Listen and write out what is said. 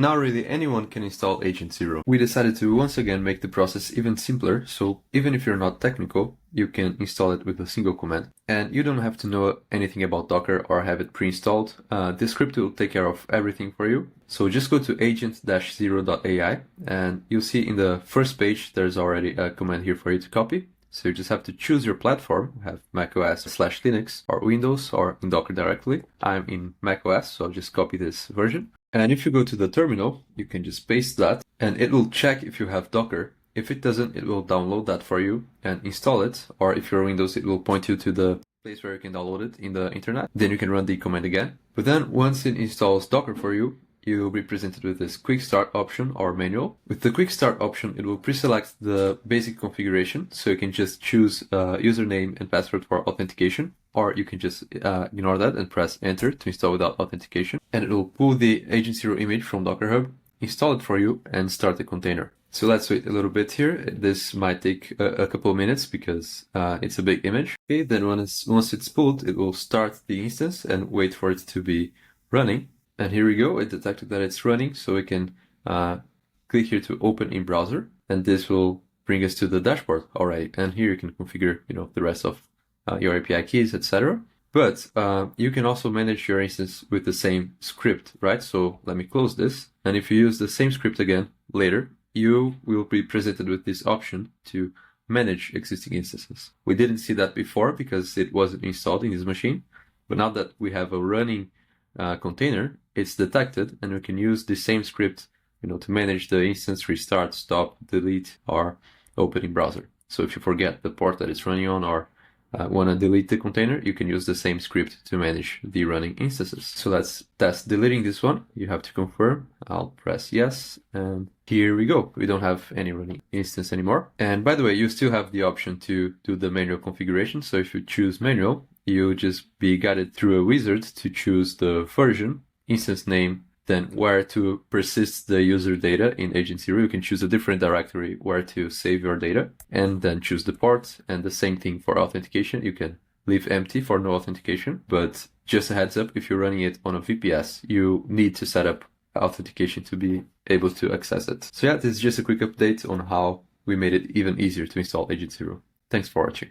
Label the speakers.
Speaker 1: Now really anyone can install Agent Zero. We decided to once again make the process even simpler, so even if you're not technical, you can install it with a single command. And you don't have to know anything about Docker or have it pre-installed. This script will take care of everything for you. So just go to agent-0.ai and you'll see in the first page there's already a command here for you to copy. So you just have to choose your platform. You have macOS/Linux or Windows or in Docker directly. I'm in macOS, so I'll just copy this version. And if you go to the terminal, you can just paste that and it will check if you have Docker. If it doesn't, it will download that for you and install it. Or if you're Windows, it will point you to the place where you can download it in the internet. Then you can run the command again. But then once it installs Docker for you, you'll be presented with this quick start option or manual. With the quick start option, it will pre-select the basic configuration. So you can just choose username and password for authentication, or you can just ignore that and press enter to install without authentication. And it will pull the Agent Zero image from Docker Hub, install it for you and start the container. So let's wait a little bit here. This might take a couple of minutes because it's a big image. Okay, then once it's pulled, it will start the instance and wait for it to be running. And here we go, it detected that it's running, so we can click here to open in browser, and this will bring us to the dashboard already. And here you can configure, the rest of your API keys, etc. But you can also manage your instance with the same script, right? So let me close this. And if you use the same script again later, you will be presented with this option to manage existing instances. We didn't see that before because it wasn't installed in this machine. But now that we have a running container, it's detected, and we can use the same script, to manage the instance, restart, stop, delete, or open in browser. So if you forget the port that it's running on or want to delete the container, you can use the same script to manage the running instances. So let's test deleting this one. You have to confirm. I'll press yes, and here we go. We don't have any running instance anymore. And by the way, you still have the option to do the manual configuration. So if you choose manual, you just be guided through a wizard to choose the version, instance name, then where to persist the user data in Agent Zero. You can choose a different directory where to save your data, and then choose the port. And the same thing for authentication. You can leave empty for no authentication, but just a heads up, if you're running it on a VPS, you need to set up authentication to be able to access it. So yeah, this is just a quick update on how we made it even easier to install Agent Zero. Thanks for watching.